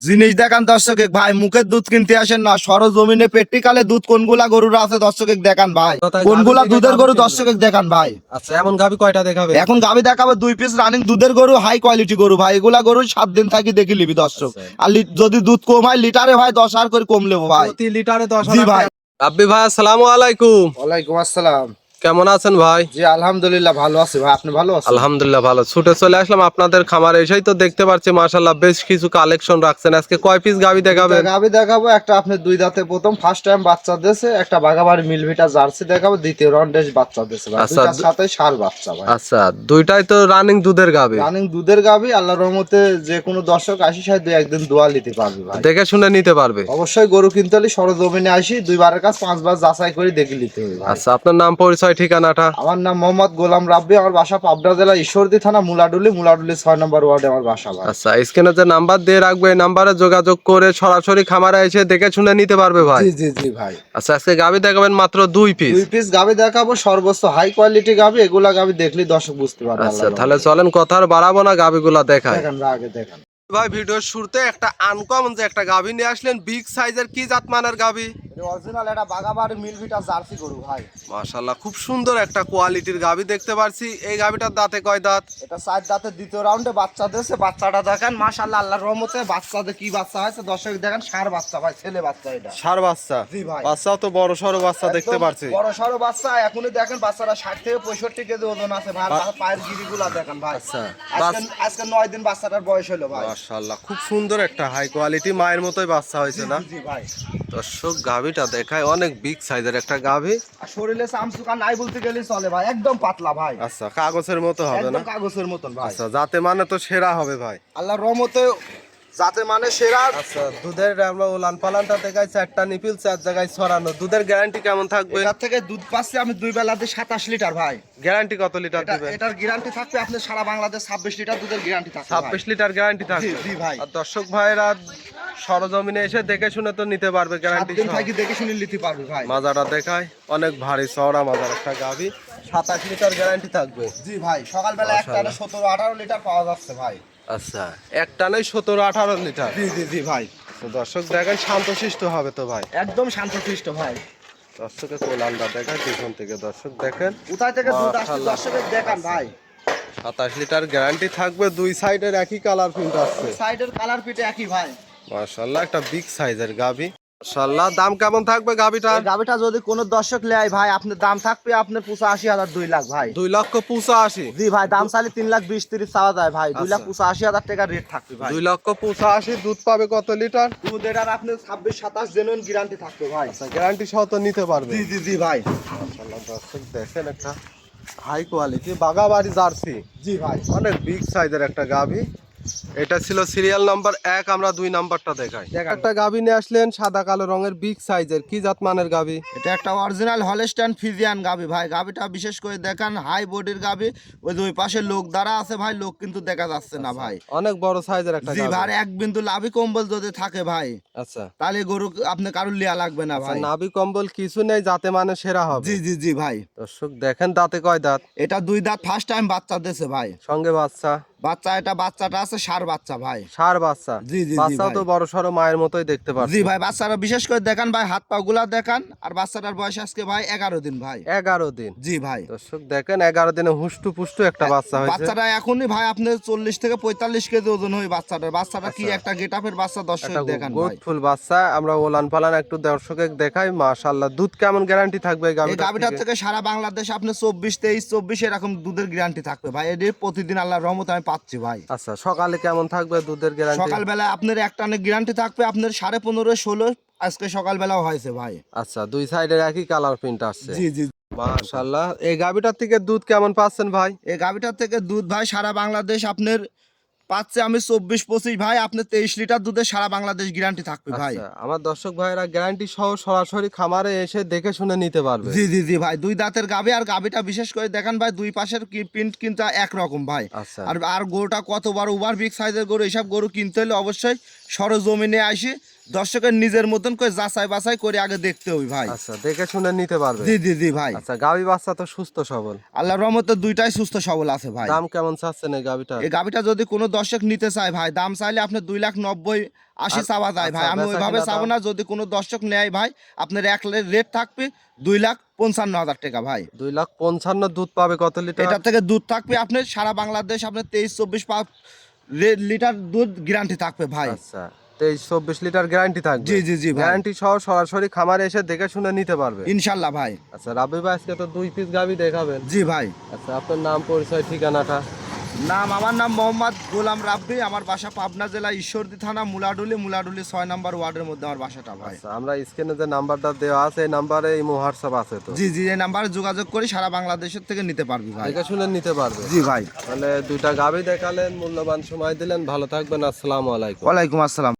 জিনিস দেখান দর্শক ভাই, মুখের দুধ কিনতে আসেন না, সরজমিনে প্র্যাকটিক্যালে দুধ কোনগুলা গরুর আছে দর্শক দেখান ভাই, কোনগুলা দুধের গরু দর্শক দেখান ভাই। আচ্ছা, এমন গাভি কয়টা দেখাবে? এখন গাভি দেখাবো 2 পিস রানিং দুধের গরু, হাই কোয়ালিটি গরু ভাই। এগুলা গরু 7 দিন থাকি দেখি লিবি দর্শক। আর যদি দুধ কম হয় লিটারে ভাই 10 করে কম লেবো ভাই। প্রতি লিটারে 10 জি ভাই। রাব্বি ভাই, আসসালামু আলাইকুম। ওয়ালাইকুম আসসালাম। কেমন আছেন ভাই? জি আলহামদুলিল্লাহ ভালো আছি ভাই, আপনি ভালো আছেন? আলহামদুলিল্লাহ ভালো। ছুটে চলে আসলাম আপনাদের খামারে, এসেই তো দেখতে পাচ্ছি মাশাআল্লাহ বেশ কিছু কালেকশন রাখছেন। আজকে কয় পিস গাভি দেখাবেন? গাভি দেখাবো একটা, আপনি 2 দাঁতে প্রথম ফার্স্ট টাইম বাচ্চা দিয়েছে, একটা বাগাবাড়ি মিলভিটা জার্সি দেখাবো, দ্বিতীয় রাউন্ডে বাচ্চা দিয়েছে ভাই। আচ্ছা, দুইটার সাথে ষাঁড় বাচ্চা ভাই। আচ্ছা, দুইটাই তো রানিং দুধের গাভি। রানিং দুধের গাভি, আল্লাহর রহমতে যে কোনো দর্শক আসি সাথে 2-1 দিন দোয়া নিতে পারবে ভাই। দেখে শুনে নিতে পারবে। অবশ্যই গরু কিনতে হলে সরজমিনে আসি 2বারের কাজ 5বার যাচাই করে দেখে নিতে হবে ভাই। আচ্ছা, আপনার নাম পরিচয় ঠিকানাটা? আমার নাম মোহাম্মদ গোলাম রাব্বি, আমার বাসা পাবনা জেলা ঈশ্বরদী থানা মুলাডুলি 6 নম্বর ওয়ার্ডে আমার বাসা ভাই। আচ্ছা, স্ক্রিনে যে নাম্বার দিয়ে রাখবে এই নাম্বারে যোগাযোগ করে সরাসরি খামারে এসে দেখে শুনে নিতে পারবে ভাই। জি জি জি ভাই। আচ্ছা, আজকে গাভি দেখাবেন মাত্র 2 পিস। 2 পিস গাভি দেখাবো, সর্বোচ্চ হাই কোয়ালিটি গাভি। এগুলা গাভি দেখলে দর্শক বুঝতে পারবে। আচ্ছা, তাহলে চলেন কথা আর বাড়াবো না, গাভিগুলা দেখায়। দেখেন আগে দেখেন ভাই, ভিডিওর শুরুতে একটা আনকমন যে একটা গাভি নিয়ে আসলেন, বিগ সাইজের, কি জাত মানের গাভি? অরিজিনাল এটা বাগাবাড়ি মিলভিটা জার্সি গরু ভাই। মাশাআল্লাহ, খুব সুন্দর একটা কোয়ালিটির গাভি দেখতে পারছি। এই গাভিটার দাঁতে কয় দাঁত? এটা 4 দাঁতের দ্বিতীয় রাউন্ডে বাচ্চা দিয়েছে। বাচ্চাটা দেখেন মাশাআল্লাহ, আল্লাহর রহমতে বাচ্চাদের কি বাচ্চা হয়েছে দর্শক দেখেন। ষাঁড় বাচ্চা ভাই, ছেলে বাচ্চা এটা। ষাঁড় বাচ্চা? জি ভাই। বাচ্চাও তো বড় সড়ো বাচ্চা দেখতে একদম পারছি। বড় সড়ো বাচ্চা। এখনই দেখেন বাচ্চাটা 60 থেকে 65 কেজি ওজন আছে ভাই। পায়ের গিরিগুলা দেখেন ভাই। আচ্ছা, আজকে 9 দিন বাচ্চাটার বয়স হলো ভাই। মাশাআল্লাহ, খুব সুন্দর একটা হাই কোয়ালিটি, মায়ের মতোই বাচ্চা হয়েছে না? জি ভাই। দর্শক, গাভিটা দেখায় অনেক বিগ সাইজের একটা গাভি। আর শরীরে চামচুকা নাই বলতে গেলে চলে ভাই, একদম পাতলা ভাই। আচ্ছা, কাগজের মতো হবে না? একদম কাগজের মতন ভাই। আচ্ছা, যাতে মানে তো সেরা হবে ভাই। আল্লাহর রহমতে যাতে মানে সেরা। আচ্ছা, দুধের আমরা উলান পালানটা দেখাই, 4টা নিপিল 4 জায়গায় ছড়ানো। দুধের গ্যারান্টি কেমন থাকবে? এটার থেকে দুধ পাচ্ছি আমি 2 বেলাতে 27 লিটার ভাই। গ্যারান্টি কত লিটার দিবে? এটার গ্যারান্টি থাকবে আপনার সারা বাংলাদেশ 26 লিটার দুধের গ্যারান্টি থাকবে। 26 লিটার গ্যারান্টি থাকবে? জি ভাই। আর দর্শক ভাইরা সরজমিনে এসে দেখে শুনে তো নিতে পারবে, গ্যারান্টি দিন থাকি দেখে শুনে নিতে পারবে ভাই। মাজাটা দেখায় অনেক ভারী চওড়া মাজার একটা গাভি, 27 লিটার গ্যারান্টি থাকবে। জি ভাই, সকালবেলা একটা 17-18 লিটার পাওয়া যাচ্ছে ভাই। আচ্ছা, এক টানে 17-18 লিটার? জি জি জি ভাই। তো দর্শক দেখেন শান্তশিষ্ট হবে তো ভাই। একদম শান্তশিষ্ট ভাই। দর্শকের কোলানটা দেখায় পিছন থেকে, দর্শক দেখেন কোথায় থেকে দুধ আসছে মাশাআল্লাহ। দর্শকের দেখান ভাই। 27 লিটার গ্যারান্টি থাকবে। দুই সাইডের একই কালার প্রিন্ট আছে। সাইডের কালার পিটে একই ভাই। মাশাআল্লাহ, একটা বিগ সাইজের গাভি। মাশাআল্লাহ, দাম কেমন থাকবে গাভিটার? এই গাবিটা যদি কোনো দর্শক লেয় ভাই, আপনার দাম থাকবে আপনার 85,000 2 লাখ ভাই। 2,85,000? জি ভাই, দাম চাইলে 3,20,30 চাওয়া যায় ভাই। 2,85,000 টাকা রেট থাকবে ভাই। 2,85,000। দুধ পাবে কত লিটার? দুধ এটার আপনার 26-27 জেনুইন গ্যারান্টি থাকবে ভাই। আচ্ছা, গ্যারান্টি সহ তো নিতে পারবে? জি জি জি ভাই। মাশাআল্লাহ, দর্শক দেখেন একটা হাই কোয়ালিটি বাগাবাড়ি জার্সি, জি ভাই। অনেক বিগ সাইজের একটা গাভি। এটা ছিল সিরিয়াল নাম্বার 1, আমরা 2 নাম্বারটা দেখাই। দেখান। একটা গাভি নিয়ে আসলেন সাদা কালো রঙের, বিগ সাইজের, কি জাত মানের গাভি? এটা একটা অরিজিনাল হলস্টাইন ফ্রিজিয়ান গাবি ভাই। গাবিটা বিশেষ করে দেখেন হাই বডির গাবি। ওই যে ওই পাশে লোক দ্বারা আছে ভাই, লোক কিন্তু দেখা যাচ্ছে না ভাই। অনেক বড় সাইজের একটা জি গাভি। ভাই, এক বিন্দু লাভি কম্বল যদি থাকে ভাই, আচ্ছা, তাহলে গরু আপনি কারুর লিয়া লাগবে না ভাই। নাভি কম্বল কিছু নেই, যাতে মানে সেরা হবে। জি জি জি ভাই। দর্শক দেখেন দাঁতে কয় দাঁত? এটা 2 দাঁত, ফার্স্ট টাইম বাচ্চা দিয়েছে ভাই। সঙ্গে বাচ্চা? বাচ্চাটা আছে ষাঁড় বাচ্চা ভাই। ষাঁড় বাচ্চা? জি জি জি বাচ্চাও ভাই। তো বড় সড়ো মায়ের মতোই দেখতে পাচ্ছি। জি ভাই, বাচ্চারা বিশেষ করে দেখান ভাই, হাত পা গুলা দেখান। আর বাচ্চাটার বয়স আজকে ভাই 11 দিন ভাই। 11 দিন? জি ভাই। দর্শক দেখেন 11 দিনে হুষ্টু পুষ্টু একটা বাচ্চা হয়েছে। বাচ্চাটা এখনই ভাই আপনার 40 থেকে 45 কেজি ওজন হয় বাচ্চাটার। বাচ্চাটা কি একটা গেটআপের বাচ্চা দর্শক একটা দেখান ভাই। গুডফুল বাচ্চা। আমরা ওলান পালান একটু দর্শকে দেখাই। মাশাআল্লাহ, দুধ কেমন গ্যারান্টি থাকবে এই এই গাভিটার গাভিটার থেকে? থেকে সারা বাংলাদেশ আপনি 24-23-24 এরকম দুধের গ্যারান্টি থাকবে ভাই। এদের প্রতিদিন আল্লাহর রহমতে আমি পাচ্ছি ভাই। আচ্ছা, সকালে কেমন থাকবে দুধের গ্যারান্টি? সকালবেলা আপনার একটা গ্যারান্টি থাকবে আপনার 15.5-16। আজকে সকালবেলাও হয়েছে ভাই। আচ্ছা, দুই সাইডের একই কালার প্রিন্ট আসছে। জি জি। মাশাআল্লাহ, এই গাভিটার থেকে দুধ কেমন পাচ্ছেন ভাই? এই গাভিটার থেকে দুধ ভাই সারা বাংলাদেশ আপনার পাচ্ছে আমি 24-25 ভাই। আপনার 23 লিটার দুধের সারা বাংলাদেশ গ্যারান্টি থাকবে ভাই। আচ্ছা, আমার দর্শক ভাইরা গ্যারান্টি সহ সরাসরি খামারে এসে দেখে শুনে নিতে পারবে। জি জি জি ভাই। 2 দাঁতের গাভি। আর গাভিটা বিশেষ করে দেখেন ভাই, দুই পাশের প্রিন্ট কিন্তু একরকম ভাই। আচ্ছা, আর গরুটা কত বড় ওভার বিগ সাইজের গরু। এইসব গরু কিনতে হলে অবশ্যই সরজমিনে আসি দর্শকের নিজের মতন করে যাচাই বাছাই করে আগে দেখতে হবে ভাই। আচ্ছা, দেখে শুনে নিতে পারবে। জি জি জি ভাই। আচ্ছা, গাভী বাচ্চা তো সুস্থ সবল। আল্লাহর রহমতে দুইটাই সুস্থ সবল আছে ভাই। দাম কেমন চাচ্ছেন এই গাভীটা? এই গাভিটা যদি কোনো দর্শক নিতে চায় ভাই, দাম চাইলে আপনি 2,90,80 চাওয়া যায় ভাই। আচ্ছা, আমি বেচা ওইভাবে কিনা চাবো দাম? না। যদি কোনো দর্শক নেয় ভাই, আপনার এক রেট থাকবে 2,55,000 টাকা ভাই। 2,55,000 দুধ পাবে কত লিটার? এটা থেকে দুধ থাকবে আপনার সারা বাংলাদেশ আপনার 23-24 লিটার দুধ গ্যারান্টি থাকবে ভাই। আচ্ছা, 23-24 লিটার গ্যারান্টি থাকবে। জি জি জি ভাই, গ্যারান্টি সহ সরাসরি খামারে এসে দেখে শুনে নিতে পারবে ইনশাল্লাহ ভাই। আচ্ছা, রাব্বি ভাই আজকে তো 2 পিস গাভী দেখাবেন। জি ভাই। আচ্ছা, আপনার নাম, পরিচয়, ঠিকানাটা? আমার নাম মোহাম্মদ গোলাম রাব্বি। আমার বাসা পাবনা জেলা ঈশ্বরদী থানা মুলাডুলি 6 নম্বর ওয়ার্ডের মধ্যে আমার বাসাটা ভাই। আচ্ছা, আমরা স্ক্রিনে যে নাম্বারটা দেওয়া আছে এই নাম্বারে ইমো হোয়াটসঅ্যাপ আছে তো? জি জি, এই নাম্বারে যোগাযোগ করে সারা বাংলাদেশের থেকে নিতে পারবি ভাই। দেখে শুনে নিতে পারবে। জি ভাই। তাহলে 2টা গাভী দেখালেন, মূল্যবান সময় দিলেন, ভালো থাকবেন, আসসালামু আলাইকুম। ওয়ালাইকুম আসসালাম।